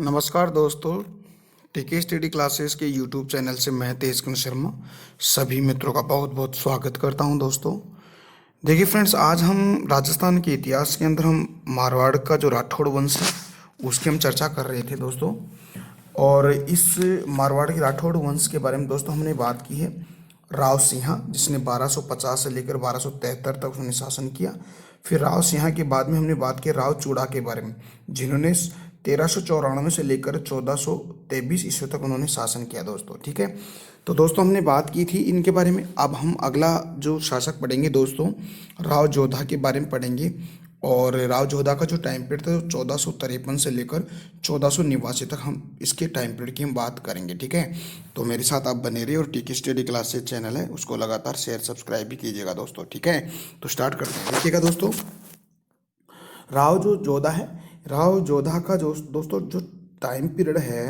नमस्कार दोस्तों। टीके स्टडी क्लासेस के यूट्यूब चैनल से मैं तेजकुन शर्मा सभी मित्रों का बहुत बहुत स्वागत करता हूं। दोस्तों देखिए फ्रेंड्स, आज हम राजस्थान के इतिहास के अंदर हम मारवाड़ का जो राठौड़ वंश है उसकी हम चर्चा कर रहे थे दोस्तों। और इस मारवाड़ के राठौड़ वंश के बारे में दोस्तों हमने बात की है राव सिंहा, जिसने 1250 से लेकर 1273 तक उसने शासन किया। फिर राव सिंहा के बाद में हमने बात की राव चूड़ा के बारे में, जिन्होंने 1394 से लेकर 1423 ईस्वी तक उन्होंने शासन किया दोस्तों। ठीक है, तो दोस्तों हमने बात की थी इनके बारे में। अब हम अगला जो शासक पढ़ेंगे दोस्तों, राव जोधा के बारे में पढ़ेंगे। और राव जोधा का जो टाइम पीरियड था 1453 से लेकर 1489 तक हम इसके टाइम पीरियड की हम बात करेंगे। ठीक है, तो मेरे साथ आप बने रहिए और टीके स्टडी क्लासेस चैनल है उसको लगातार शेयर सब्सक्राइब भी कीजिएगा दोस्तों। ठीक है, तो स्टार्ट करते हैं। देखिएगा दोस्तों, राव जो जोधा है, राव जोधा का जो दोस्तों जो टाइम पीरियड है,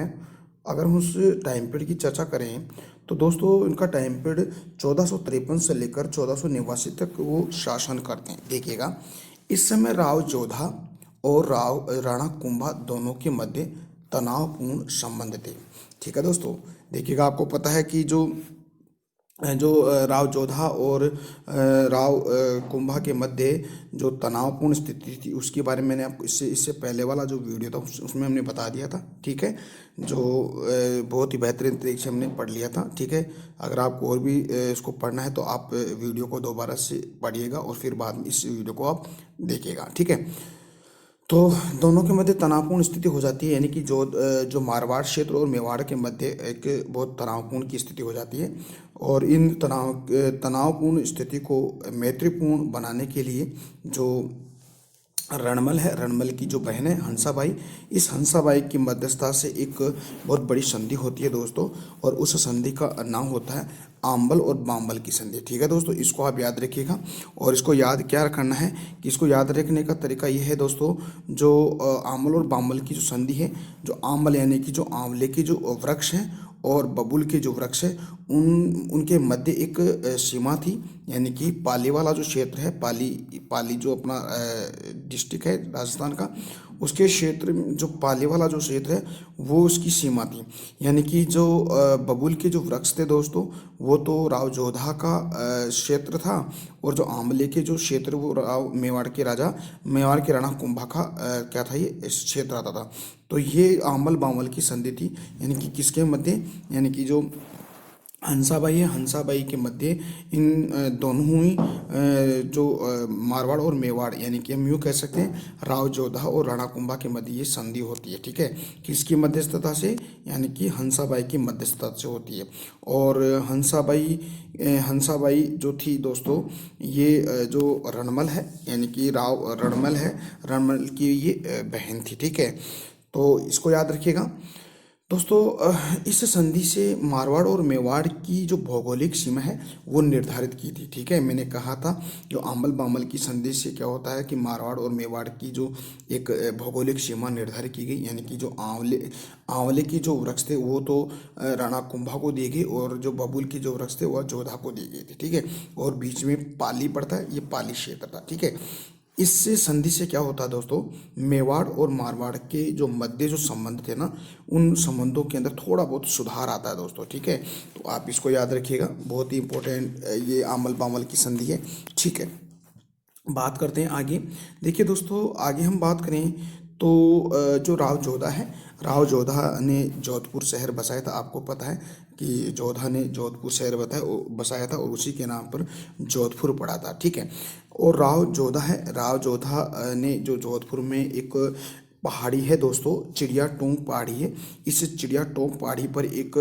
अगर हम उस टाइम पीरियड की चर्चा करें तो दोस्तों इनका टाइम पीरियड 1453 से लेकर 1489 तक वो शासन करते हैं। देखिएगा, इस समय राव जोधा और राव राणा कुंभा दोनों के मध्य तनावपूर्ण संबंध थे। ठीक है दोस्तों, देखिएगा आपको पता है कि जो जो राव जोधा और राव कुंभा के मध्य जो तनावपूर्ण स्थिति थी उसके बारे में मैंने आपको इससे पहले वाला जो वीडियो था उसमें हमने बता दिया था। ठीक है, जो बहुत ही बेहतरीन तरीके से हमने पढ़ लिया था। ठीक है, अगर आपको और भी इसको पढ़ना है तो आप वीडियो को दोबारा से पढ़िएगा और फिर बाद में इस वीडियो को आप देखिएगा। ठीक है, तो दोनों के मध्य तनावपूर्ण स्थिति हो जाती है, यानी कि जो मारवाड़ क्षेत्र और मेवाड़ के मध्य एक बहुत तनावपूर्ण की स्थिति हो जाती है। और इन तनावपूर्ण स्थिति को मैत्रीपूर्ण बनाने के लिए जो रणमल है, रणमल की जो बहन है हंसाबाई, इस हंसाबाई की मध्यस्थता से एक बहुत बड़ी संधि होती है दोस्तों। और उस संधि का नाम होता है आंबल और बांबल की संधि। ठीक है दोस्तों, इसको आप याद रखिएगा। और इसको याद क्या करना है कि इसको याद रखने का तरीका ये है दोस्तों, जो आंबल और बांबल की जो संधि है, जो आंबल यानी कि जो आंवले के जो वृक्ष हैं और बबूल के जो वृक्ष है उनके मध्य एक सीमा थी, यानी कि पाली वाला जो क्षेत्र है, पाली जो अपना डिस्ट्रिक्ट है राजस्थान का, उसके क्षेत्र में जो पाली वाला जो क्षेत्र है वो उसकी सीमा थी। यानी कि जो बबूल के जो वृक्ष थे दोस्तों वो तो राव जोधा का क्षेत्र था, और जो आंवले के जो क्षेत्र वो राव मेवाड़ के राणा कुंभा का क्या था, ये इस क्षेत्र आता था। तो ये आंबल बांबल की संधि थी, यानी कि किसके मध्य, यानी कि जो हंसाबाई है, हंसाबाई के मध्य इन दोनों ही जो मारवाड़ और मेवाड़, यानी कि हम यूँ कह सकते हैं राव जोधा और राणा कुंभा के मध्य ये संधि होती है। ठीक है, किसकी मध्यस्थता से, यानी कि हंसाबाई की मध्यस्थता से होती है। और हंसाबाई जो थी दोस्तों, ये जो रणमल है, यानी कि राव रणमल है, रणमल की ये बहन थी। ठीक है, तो इसको याद रखिएगा दोस्तों। इस संधि से मारवाड़ और मेवाड़ की जो भौगोलिक सीमा है वो निर्धारित की थी। ठीक है, मैंने कहा था जो आंबल बांबल की संधि से क्या होता है कि मारवाड़ और मेवाड़ की जो एक भौगोलिक सीमा निर्धारित की गई, यानी कि जो आंवले के जो वृक्ष थे वो तो राणा कुंभा को दिए गए, और जो बबूल के जो वृक्ष थे वह जोधा को दिए गए थे। ठीक है, और बीच में पाली पड़ता है, ये पाली क्षेत्र था। ठीक है, इससे संधि से क्या होता है दोस्तों, मेवाड़ और मारवाड़ के जो मध्य जो संबंध थे ना, उन संबंधों के अंदर थोड़ा बहुत सुधार आता है दोस्तों। ठीक है, तो आप इसको याद रखिएगा, बहुत ही इंपॉर्टेंट ये आंबल बांबल की संधि है। ठीक है, बात करते हैं आगे। देखिए दोस्तों, आगे हम बात करें तो जो राव जोधा है, राव जोधा ने जोधपुर शहर बसाया था। आपको पता है कि जोधा ने जोधपुर शहर बसाया था और उसी के नाम पर जोधपुर पड़ा था। ठीक है, और राव जोधा है, राव जोधा ने जो जोधपुर में एक पहाड़ी है दोस्तों, चिड़िया टोंग पहाड़ी है, इस चिड़िया टोंग पहाड़ी पर एक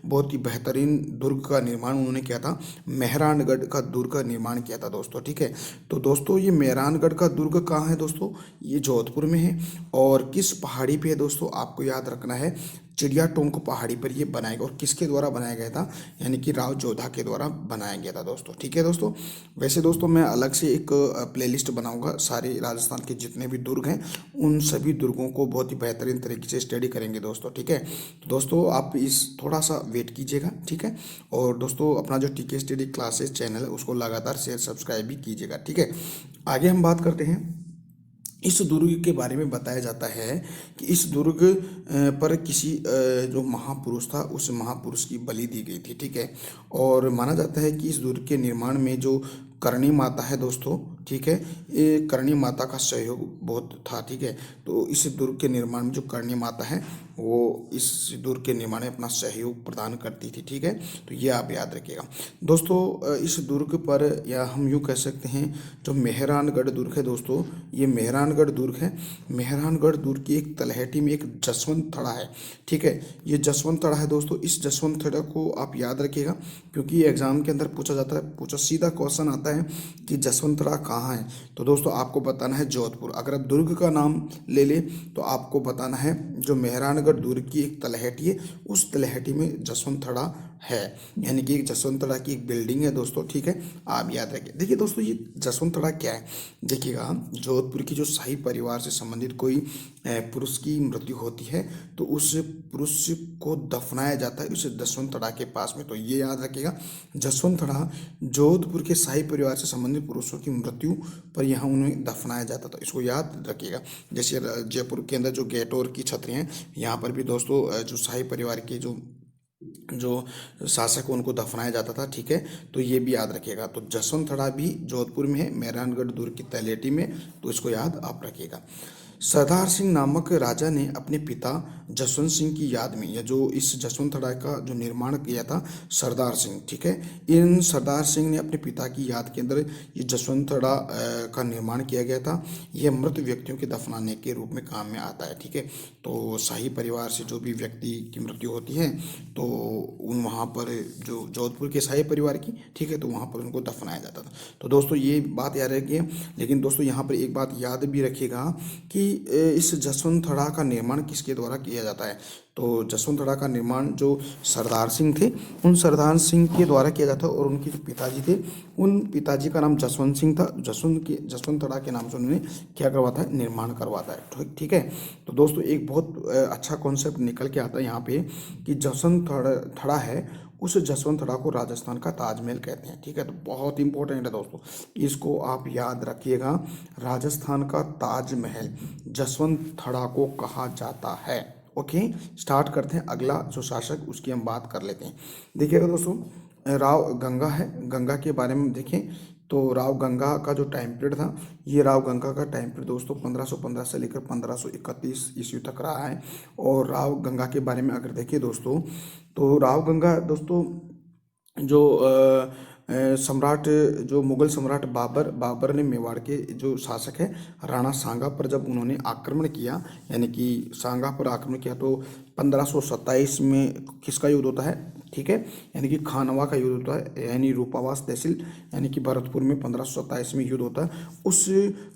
बहुत ही बेहतरीन दुर्ग का निर्माण उन्होंने किया था, मेहरानगढ़ का दुर्ग का निर्माण किया था दोस्तों। ठीक है, तो दोस्तों ये मेहरानगढ़ का दुर्ग कहाँ है दोस्तों, ये जोधपुर में है। और किस पहाड़ी पे है दोस्तों, आपको याद रखना है, चिड़िया टोंग पहाड़ी पर ये बनाया गया। और किसके द्वारा बनाया गया था, यानी कि राव जोधा के द्वारा बनाया गया था दोस्तों। ठीक है दोस्तों, वैसे दोस्तों मैं अलग से एक प्लेलिस्ट बनाऊंगा, सारे राजस्थान के जितने भी दुर्ग हैं उन सभी दुर्गों को बहुत ही बेहतरीन तरीके से स्टडी करेंगे दोस्तों। ठीक है, तो दोस्तों आप इस थोड़ा सा वेट कीजिएगा। ठीक है, और दोस्तों अपना जो टीके स्टडी क्लासेस चैनल है उसको लगातार शेयर सब्सक्राइब भी कीजिएगा। ठीक है, आगे हम बात करते हैं इस दुर्ग के बारे में बताया जाता है कि इस दुर्ग पर किसी जो महापुरुष था उस महापुरुष की बलि दी गई थी, ठीक है। और माना जाता है कि इस दुर्ग के निर्माण में जो करणी माता है दोस्तों, ठीक है, ये करणी माता का सहयोग बहुत था, ठीक है। तो इस दुर्ग के निर्माण में जो करणी माता है वो इस दुर्ग के निर्माण में अपना सहयोग प्रदान करती थी, ठीक है। तो ये आप याद रखिएगा दोस्तों। इस दुर्ग पर, या हम यूँ कह सकते हैं, जो मेहरानगढ़ दुर्ग है दोस्तों, ये मेहरानगढ़ दुर्ग है। मेहरानगढ़ दुर्ग की एक तलहटी में एक जसवंत थड़ा है, ठीक है। ये जसवंत थड़ा है दोस्तों। इस जसवंत थड़ा को आप याद रखिएगा, क्योंकि ये एग्जाम के अंदर पूछा जाता है, पूछा सीधा क्वेश्चन आता है कि जसवंत थड़ा कहाँ है। तो दोस्तों आपको बताना है जोधपुर। अगर आप दुर्ग का नाम ले ले तो आपको बताना है जो मेहरानगढ़ दुर्ग की एक तलहटी है, उस तलहटी में जसवंत थड़ा है, यानी कि एक जसवंत थड़ा की एक बिल्डिंग है दोस्तों, ठीक है। आप याद रखिए। देखिए दोस्तों, ये जसवंत थड़ा क्या है, देखिएगा, जोधपुर की जो शाही परिवार से संबंधित कोई पुरुष की मृत्यु होती है तो उस पुरुष को दफनाया जाता है उस जसवंत थड़ा के पास में। तो ये याद रखिएगा, जसवंत थड़ा जोधपुर के शाही परिवार से संबंधित पुरुषों की मृत्यु पर यहाँ उन्हें दफनाया जाता था, इसको याद रखिएगा। जैसे जयपुर के अंदर जो गेटोर की छतरी हैं, यहाँ पर भी दोस्तों जो शाही परिवार के जो जो शासक को उनको दफनाया जाता था, ठीक है। तो ये भी याद रखिएगा। तो जसवंत थड़ा भी जोधपुर में है, मेहरानगढ़ दुर्ग की तलहटी में, तो इसको याद आप रखिएगा। सरदार सिंह नामक राजा ने अपने पिता जसवंत सिंह की याद में, या जो इस जसवंत थड़ा का जो निर्माण किया था सरदार सिंह, ठीक है, इन सरदार सिंह ने अपने पिता की याद के अंदर ये जसवंत थड़ा का निर्माण किया गया था। यह मृत व्यक्तियों के दफनाने के रूप में काम में आता है, ठीक है। तो शाही परिवार से जो भी व्यक्ति की मृत्यु होती है तो उन वहाँ पर जो जोधपुर के शाही परिवार की, ठीक है, तो वहाँ पर उनको दफनाया जाता था। तो दोस्तों ये बात याद रखिए। लेकिन दोस्तों यहाँ पर एक बात याद भी रखिएगा कि इस जसवंत थड़ा का निर्माण किसके द्वारा किया जाता है। तो जसवंत थड़ा का निर्माण जो सरदार सिंह थे, उन सरदार सिंह के द्वारा किया जाता है, और उनके जो पिताजी थे, उन पिताजी का नाम जसवंत सिंह था। जसवंत थड़ा के नाम से उन्होंने क्या करवाता है, निर्माण करवाता है, ठीक है। तो दोस्तों एक बहुत अच्छा कॉन्सेप्ट निकल के आता है यहाँ पे कि जसवंत थड़ा है, उस जसवंत थड़ा को राजस्थान का ताजमहल कहते हैं, ठीक है। तो बहुत इंपॉर्टेंट है दोस्तों, इसको आप याद रखिएगा। राजस्थान का ताजमहल जसवंत थड़ा को कहा जाता है। ओके, स्टार्ट करते हैं। अगला जो शासक उसकी हम बात कर लेते हैं। देखिएगा दोस्तों, राव गंगा है, गंगा के बारे में देखें तो राव गंगा का जो टाइम पीरियड था, ये राव गंगा का टाइम पीरियड दोस्तों 1515 से लेकर 1531 ईस्वी तक रहा है। और राव गंगा के बारे में अगर देखिए दोस्तों, तो राव गंगा दोस्तों जो सम्राट, जो मुगल सम्राट बाबर ने मेवाड़ के जो शासक है राणा सांगा पर जब उन्होंने आक्रमण किया, यानी कि सांगा पर आक्रमण किया, तो 1527 में किसका युद्ध होता है, ठीक है, यानी कि खानवा का युद्ध होता है, यानी रूपावास तहसील यानी कि भरतपुर में 1527 में युद्ध होता है। उस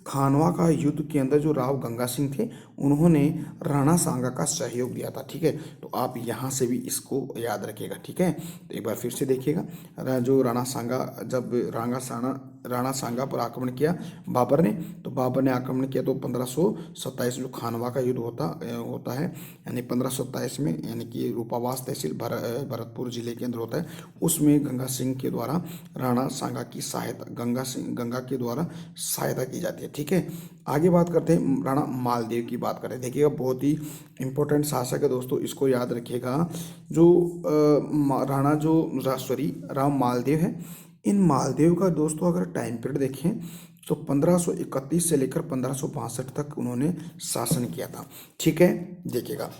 खानवा का युद्ध के अंदर जो राव गंगा सिंह थे, उन्होंने राणा सांगा का सहयोग दिया था, ठीक है। तो आप यहाँ से भी इसको याद रखिएगा, ठीक है। तो एक बार फिर से देखिएगा, जो राणा सांगा, जब राणा सांगा पर आक्रमण किया बाबर ने, तो बाबर ने आक्रमण किया तो 1527 जो खानवा का युद्ध होता है, यानी 1527 में, यानी कि रूपावास तहसील भरतपुर जिले के अंदर होता है। उसमें गंगा सिंह के द्वारा राणा सांगा की सहायता, गंगा के द्वारा सहायता की जाती है, ठीक है। आगे बात करते हैं, राणा मालदेव की बात करें। देखिएगा बहुत ही इंपॉर्टेंट शासक है दोस्तों, इसको याद रखिएगा। जो राणा जो सॉरी राम मालदेव है, इन मालदेव का दोस्तों अगर टाइम पीरियड देखें तो 1531 से लेकर 1562 तक उन्होंने शासन किया था, ठीक है। देखिएगा,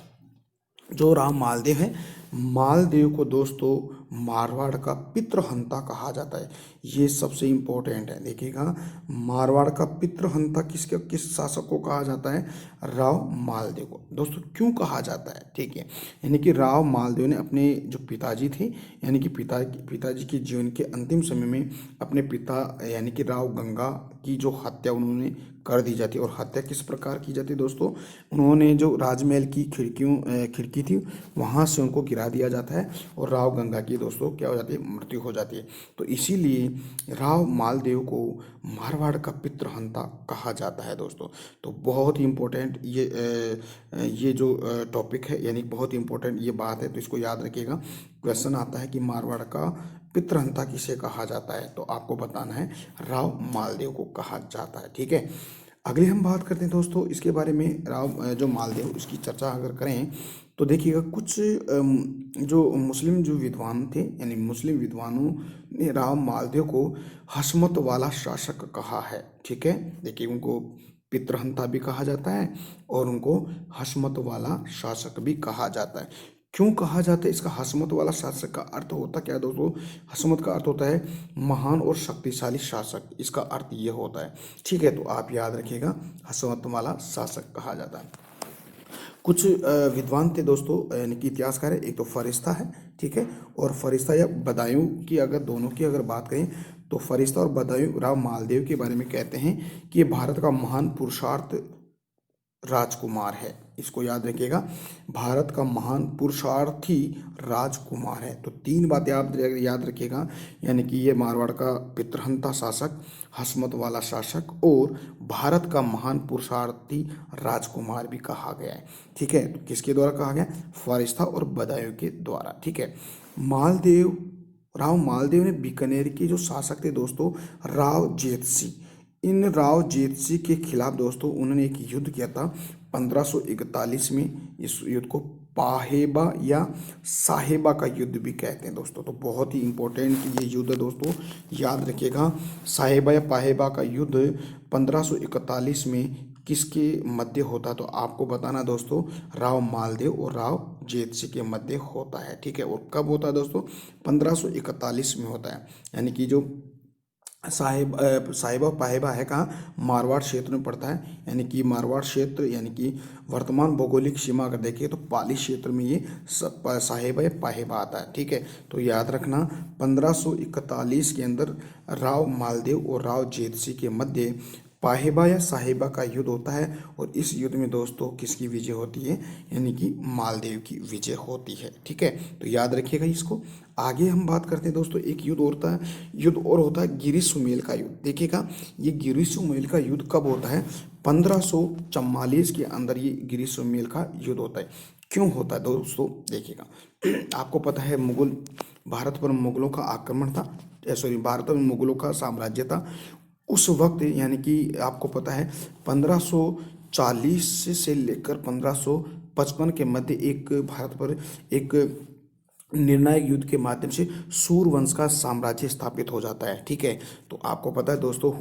जो राम मालदेव है, मालदेव को दोस्तों मारवाड़ का पितृहंता कहा जाता है। ये सबसे इम्पोर्टेंट है, देखिएगा, मारवाड़ का पितृहंता किस शासक को कहा जाता है, राव मालदेव को। दोस्तों क्यों कहा जाता है, ठीक है, यानी कि राव मालदेव ने अपने जो पिताजी थे, यानी कि पिताजी के जीवन के अंतिम समय में अपने पिता यानी कि राव गंगा की जो हत्या उन्होंने कर दी जाती है। और हत्या किस प्रकार की जाती है दोस्तों, उन्होंने जो राजमहल की खिड़की थी वहाँ से उनको गिरा दिया जाता है, और राव गंगा की दोस्तों क्या हो जाती है, मृत्यु हो जाती है। तो इसीलिए राव मालदेव को मारवाड़ का पितृहंता कहा जाता है दोस्तों। तो बहुत ही इम्पोर्टेंट ये जो टॉपिक है, यानी बहुत ही इम्पोर्टेंट ये बात है, तो इसको याद रखिएगा। क्वेश्चन आता है कि मारवाड़ का पितृहंता किसे कहा जाता है, तो आपको बताना है राव मालदेव को कहा जाता है, ठीक है। अगली हम बात करते हैं दोस्तों इसके बारे में, राव जो मालदेव, इसकी चर्चा अगर करें तो देखिएगा कुछ जो मुस्लिम जो विद्वान थे, यानी मुस्लिम विद्वानों ने राव मालदेव को हशमत वाला शासक कहा है। ठीक है, देखिए उनको पितृहंता भी कहा जाता है और उनको हशमत वाला शासक भी कहा जाता है। क्यों कहा जाता है इसका हशमत वाला शासक? का अर्थ होता क्या है दोस्तों? हशमत का अर्थ होता है महान और शक्तिशाली शासक, इसका अर्थ ये होता है। ठीक है, तो आप याद रखिएगा, हशमत वाला शासक कहा जाता है। कुछ विद्वान थे दोस्तों, यानी कि इतिहासकार है, एक तो फरिश्ता है, ठीक है, और फरिश्ता या बदायूं की अगर दोनों की अगर बात करें तो फरिश्ता और बदायूं राव मालदेव के बारे में कहते हैं कि ये भारत का महान पुरुषार्थ राजकुमार है। इसको याद रखिएगा, भारत का महान पुरुषार्थी राजकुमार है। तो तीन बातें आप याद रखिएगा, यानी कि ये मारवाड़ का पितृहंता शासक, हशमत वाला शासक और भारत का महान पुरुषार्थी राजकुमार भी कहा गया है। ठीक है, तो किसके द्वारा कहा गया? फरिश्ता और बदायूं के द्वारा। ठीक है, मालदेव, राव मालदेव ने बीकानेर के जो शासक थे दोस्तों, राव जेतसी, इन राव जेतसी के खिलाफ दोस्तों उन्होंने एक युद्ध किया था 1541 में। इस युद्ध को पाहेबा या साहेबा का युद्ध भी कहते हैं दोस्तों। तो बहुत ही इंपॉर्टेंट ये युद्ध है दोस्तों, याद रखिएगा। साहेबा या पाहेबा का युद्ध 1541 में किसके मध्य होता है? तो आपको बताना दोस्तों, राव मालदेव और राव जेतसी के मध्य होता है। ठीक है, और कब होता है दोस्तों? 1541 में होता है। यानी कि जो साहिबा पाहिबा है कहाँ? मारवाड़ क्षेत्र में पड़ता है। यानी कि मारवाड़ क्षेत्र, यानी कि वर्तमान भौगोलिक सीमा अगर देखिए तो पाली क्षेत्र में ये साहिबा या पाहिबा आता है। ठीक है, तो याद रखना 1541 के अंदर राव मालदेव और राव जेतसी के मध्य पाहिबा या साहिबा का युद्ध होता है। और इस युद्ध में दोस्तों किसकी विजय होती है? यानी कि मालदेव की विजय होती है। ठीक है, तो याद रखिएगा इसको। आगे हम बात करते हैं दोस्तों, एक युद्ध और होता है गिरी सुमेल का युद्ध। देखिएगा, ये गिरी सुमेल का युद्ध कब होता है? 1544 के अंदर ये गिरी सुमेल का युद्ध होता है। क्यों होता है दोस्तों? देखिएगा, आपको पता है मुगल, भारत पर मुगलों का आक्रमण था, सॉरी, भारत में मुगलों का साम्राज्य था उस वक्त। यानी कि आपको पता है 1540 से लेकर 1555 के मध्य एक भारत पर एक निर्णायक युद्ध के माध्यम से सूर्यवंश का साम्राज्य स्थापित हो जाता है। ठीक है, तो आपको पता है दोस्तों,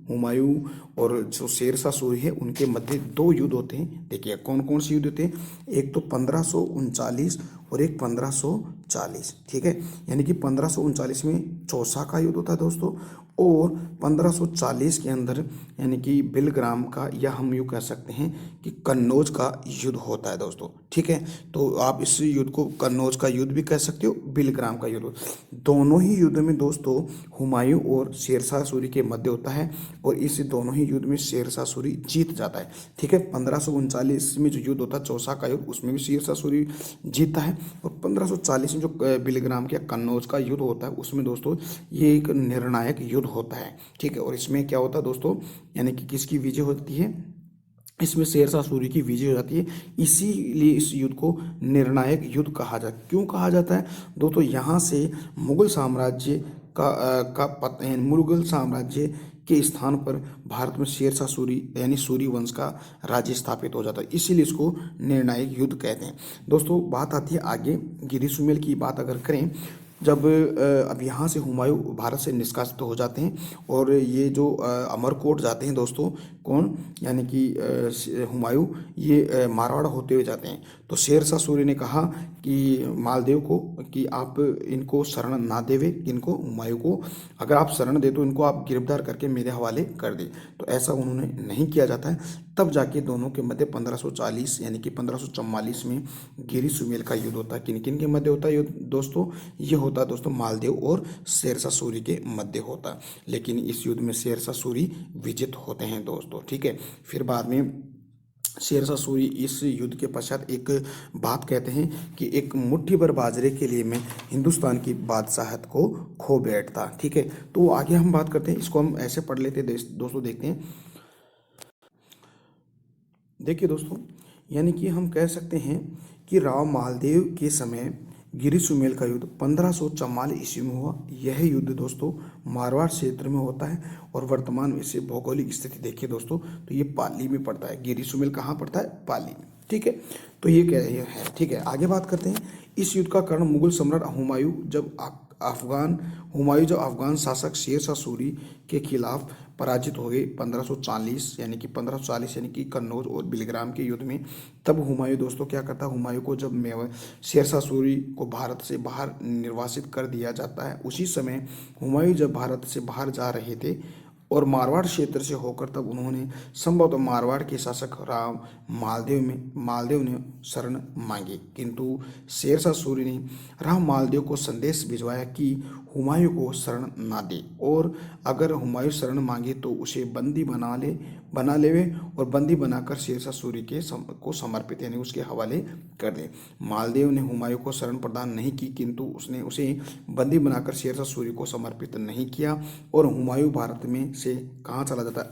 हुमायूं और जो शेरशाह सूरी है उनके मध्य दो युद्ध होते हैं। देखिए कौन कौन से युद्ध होते हैं? एक तो 1539 और एक 1540। ठीक है, यानी कि 1539 में चौसा का युद्ध होता है दोस्तों, और 1540 के अंदर यानी कि बिलग्राम का, या हम यूँ कह सकते हैं कि कन्नौज का युद्ध होता है दोस्तों। ठीक है, तो आप इस युद्ध को कन्नौज का युद्ध भी कह सकते हो, बिलग्राम का युद्ध। दोनों ही युद्ध में दोस्तों हुमायूं और शेरशाह सूरी के मध्य होता है, और इस दोनों ही युद्ध में शेरशाह सूरी जीत जाता है। ठीक है, 1539 में जो युद्ध होता है चौसा का युद्ध, उसमें भी शेरशाह सूरी जीतता है, और 1540 में जो बिलग्राम के कन्नौज का युद्ध होता है उसमें दोस्तों ये एक निर्णायक युद्ध होता है। ठीक है, और इसमें क्या होता है दोस्तों, यानी कि किसकी विजय होती है? इसमें शेरशाह सूरी की विजय हो जाती है। इसीलिए इस युद्ध को निर्णायक युद्ध कहा जाता है। क्यों कहा जाता है दोस्तों? यहाँ से मुगल साम्राज्य मुगल साम्राज्य के स्थान पर भारत में शेरशाह सूरी यानी सूरी वंश का राज्य स्थापित हो जाता है, इसीलिए इसको निर्णायक युद्ध कहते हैं। दोस्तों बात आती है आगे, गिरी सुमेल की बात अगर करें, जब अब यहाँ से हुमायूं भारत से निष्कासित हो जाते हैं और ये जो अमरकोट जाते हैं दोस्तों, कौन? यानी कि हुमायूं, ये मारवाड़ होते हुए जाते हैं। तो शेरशाह सूरी ने कहा कि मालदेव को कि आप इनको शरण ना देवे, इनको हुमायूं को अगर आप शरण दे तो इनको आप गिरफ्तार करके मेरे हवाले कर दे। तो ऐसा उन्होंने नहीं किया जाता है। तब जाके दोनों के मध्य 1540 यानी कि 1544 में गिरी सुमेल का युद्ध होता है। किन किन के मध्य होता है युद्ध दोस्तों? ये होता है दोस्तों मालदेव और शेरशाह सूरी के मध्य होता है, लेकिन इस युद्ध में शेरशाह सूरी विजित होते हैं दोस्तों। ठीक है, फिर बाद में शेरशाह सूरी इस युद्ध के पश्चात एक बात कहते हैं कि एक मुट्ठी भर बाजरे के लिए मैं हिंदुस्तान की बादशाहत को खो बैठता। ठीक है, तो आगे हम बात करते हैं, इसको हम ऐसे पढ़ लेते हैं दोस्तों, देखते हैं। देखिए दोस्तों, यानी कि हम कह सकते हैं कि राव मालदेव के समय गिरी सुमेल का युद्ध 1544 ईस्वी में हुआ। यह युद्ध दोस्तों मारवाड़ क्षेत्र में होता है और वर्तमान में से भौगोलिक स्थिति देखिए दोस्तों तो ये पाली में पड़ता है। गिरी सुमेल कहाँ पड़ता है? पाली में। ठीक है, तो ये कह रही है। ठीक है, आगे बात करते हैं। इस युद्ध का कारण मुगल सम्राट हुमायूं जब अफगान शासक शेर शाह सूरी के खिलाफ पराजित हो गए 1540 यानी कि कन्नौज और बिलग्राम के युद्ध में। तब हुमायूं दोस्तों क्या करता है, हुमायूं को जब शेर शाह सूरी को भारत से बाहर निर्वासित कर दिया जाता है, उसी समय हुमायूं जब भारत से बाहर जा रहे थे और मारवाड़ क्षेत्र से होकर, तब उन्होंने संभवतः मारवाड़ के शासक राव मालदेव ने शरण मांगी, किंतु शेर शाह सूरी ने राव मालदेव को संदेश भिजवाया कि हुमायूं को शरण ना दे और अगर हुमायूं शरण मांगे तो उसे बंदी बना लेवे और बंदी बनाकर शेर शाह सूरी को समर्पित यानी उसके हवाले कर दे। मालदेव ने हुमायूं को शरण प्रदान नहीं की, किंतु उसने उसे बंदी बनाकर शेर शाह सूरी को समर्पित नहीं किया और हुमायूं भारत में से कहाँ चला जाता है,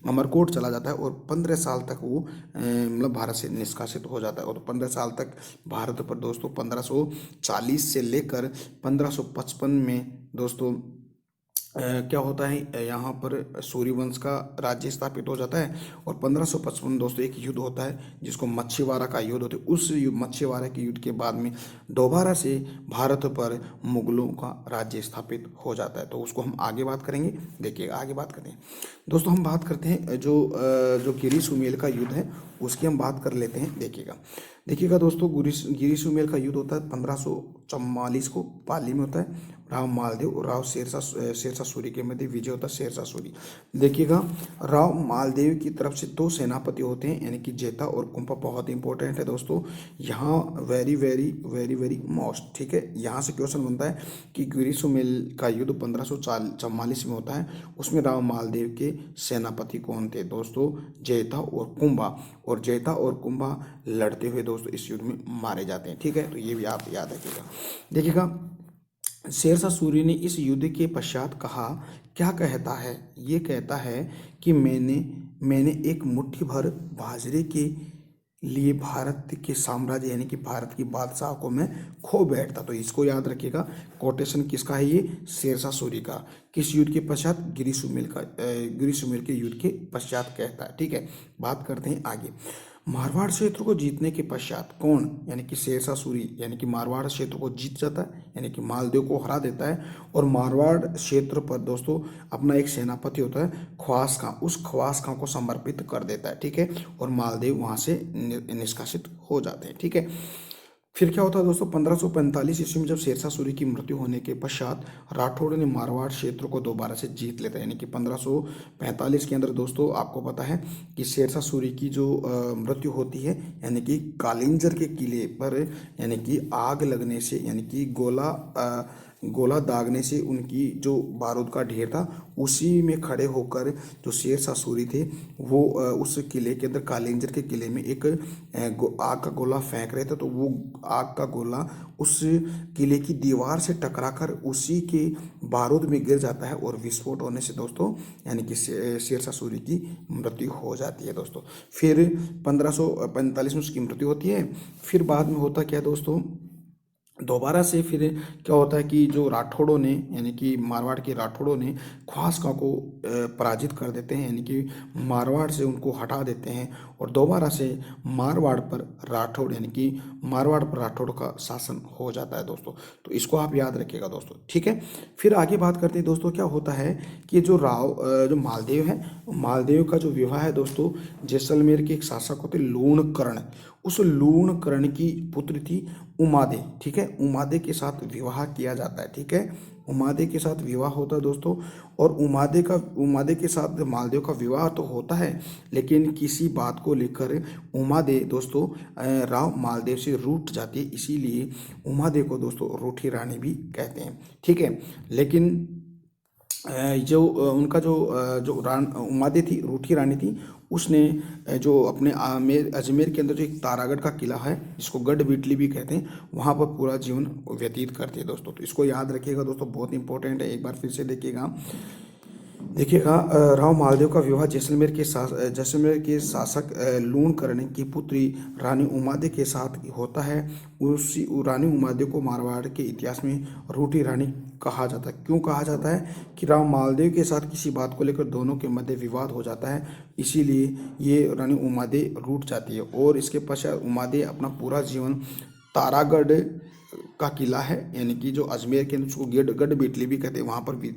अमरकोट चला जाता है और 15 साल तक वो मतलब भारत से निष्कासित हो जाता है। और 15 साल तक भारत पर दोस्तों 1540 से लेकर 1555 में दोस्तों क्या होता है, यहाँ पर सूर्यवंश का राज्य स्थापित हो जाता है और 1555 दोस्तों एक युद्ध होता है जिसको मच्छीवाड़ा का युद्ध होता है। उस मच्छीवाड़ा के युद्ध के बाद में दोबारा से भारत पर मुगलों का राज्य स्थापित हो जाता है। तो उसको हम आगे बात करेंगे। देखिएगा, आगे बात करते हैं दोस्तों। हम बात करते हैं जो गिरी सुमेल का युद्ध है उसकी हम बात कर लेते हैं। देखिएगा दोस्तों, गिरी सुमेल का युद्ध होता है 1544 को पाली में होता है। राव मालदेव और राव शेर शाह सूरी के मध्य विजय होता है शेर शाह सूरी। देखिएगा, राव मालदेव की तरफ से 2 सेनापति होते हैं यानी कि जेता और कुंपा। बहुत इंपॉर्टेंट है दोस्तों, यहाँ very very very very most. ठीक है, यहाँ से क्वेश्चन बनता है कि गिरी सुमेल का युद्ध 1544 में होता है, उसमें राव मालदेव के सेनापति कौन थे दोस्तों? जेता और कुंभा। और जेता और कुंभा लड़ते हुए दोस्तों इस युद्ध में मारे जाते हैं। ठीक है, तो ये भी आप याद रखिएगा। देखिएगा, शेर शाह सूरी ने इस युद्ध के पश्चात कहा, क्या कहता है? ये कहता है कि मैंने एक मुट्ठी भर बाजरे के लिए भारत के साम्राज्य यानी कि भारत की बादशाह को मैं खो बैठता। तो इसको याद रखिएगा। कोटेशन किसका है? ये शेर शाह सूरी का। किस युद्ध के पश्चात? गिरी सुमेल के युद्ध के पश्चात कहता है। ठीक है, बात करते हैं आगे। मारवाड़ क्षेत्र को जीतने के पश्चात कौन यानी कि शेर शाह सूरी यानी कि मारवाड़ क्षेत्र को जीत जाता है यानी कि मालदेव को हरा देता है और मारवाड़ क्षेत्र पर दोस्तों अपना एक सेनापति होता है ख्वास खां, उस ख्वास खां को समर्पित कर देता है। ठीक है, और मालदेव वहां से निष्कासित हो जाते हैं। ठीक है, फिर क्या होता है दोस्तों, 1545 ईस्वी में जब शेर शाह सूरी की मृत्यु होने के पश्चात राठौड़ ने मारवाड़ क्षेत्र को दोबारा से जीत लेता है। यानी कि 1545 के अंदर दोस्तों आपको पता है कि शेर शाह सूरी की जो मृत्यु होती है यानी कि कालिंजर के किले पर यानी कि आग लगने से यानी कि गोला दागने से उनकी जो बारूद का ढेर था उसी में खड़े होकर जो शेर शाह सूरी थे वो उस किले के अंदर कालिंजर के किले में एक आग का गोला फेंक रहे थे। तो वो आग का गोला उस किले की दीवार से टकराकर उसी के बारूद में गिर जाता है और विस्फोट होने से दोस्तों यानी कि शेर शाह सूरी की मृत्यु हो जाती है दोस्तों। फिर 1545 में उसकी मृत्यु होती है। फिर बाद में होता क्या दोस्तों, दोबारा से फिर क्या होता है कि जो राठौड़ों ने यानी कि मारवाड़ के राठौड़ों ने ख्वास खां को पराजित कर देते हैं यानी कि मारवाड़ से उनको हटा देते हैं और दोबारा से मारवाड़ पर राठौड़ का शासन हो जाता है दोस्तों। तो इसको आप याद रखिएगा दोस्तों। ठीक है, फिर आगे बात करते हैं दोस्तों, क्या होता है कि जो मालदेव है, मालदेव का जो विवाह है दोस्तों जैसलमेर के एक शासक होते लूणकर्ण, उस लूणकर्ण की पुत्री थी उमादे। ठीक है, उमादे के साथ विवाह किया जाता है। ठीक है, उमादे के साथ विवाह होता है दोस्तों और उमादे के साथ मालदेव का विवाह तो होता है, लेकिन किसी बात को लेकर उमादे दोस्तों राव मालदेव से रूठ जाती है, इसीलिए उमादे को दोस्तों रूठी रानी भी कहते हैं। ठीक है, लेकिन जो उनका जो उमादे थी, रूठी रानी थी, उसने जो अपने अजमेर के अंदर जो एक तारागढ़ का किला है जिसको गढ़ बिटली भी कहते हैं, वहाँ पर पूरा जीवन व्यतीत करते हैं दोस्तों। तो इसको याद रखिएगा दोस्तों, बहुत इंपॉर्टेंट है। एक बार फिर से देखिएगा, देखिएगा, राव मालदेव का विवाह जैसलमेर के शासक लूण करने की पुत्री रानी उमादे के साथ होता है। उसी रानी उमादे को मारवाड़ के इतिहास में रूठी रानी कहा जाता है। क्यों कहा जाता है कि राव मालदेव के साथ किसी बात को लेकर दोनों के मध्य विवाद हो जाता है, इसीलिए ये रानी उमादे रूठ जाती है। और इसके पश्चात उमादे अपना पूरा जीवन तारागढ़ का किला है, यानी कि जो अजमेर के उसको गढ़ बेटली भी कहते हैं, वहाँ पर भी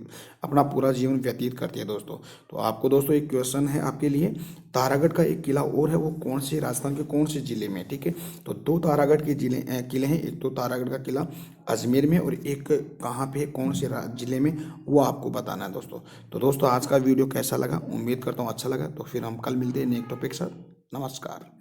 अपना पूरा जीवन व्यतीत करती है दोस्तों। तो आपको दोस्तों एक क्वेश्चन है आपके लिए, तारागढ़ का एक किला और है, वो कौन से राजस्थान के कौन से जिले में? ठीक है, तो दो तारागढ़ के किले हैं, एक तो तारागढ़ का किला अजमेर में और एक कहाँ पे कौन से जिले में, वो आपको बताना है दोस्तों। तो दोस्तों आज का वीडियो कैसा लगा, उम्मीद करता हूँ अच्छा लगा। तो फिर हम कल मिलते हैं नेक्स्ट टॉपिक के साथ। नमस्कार।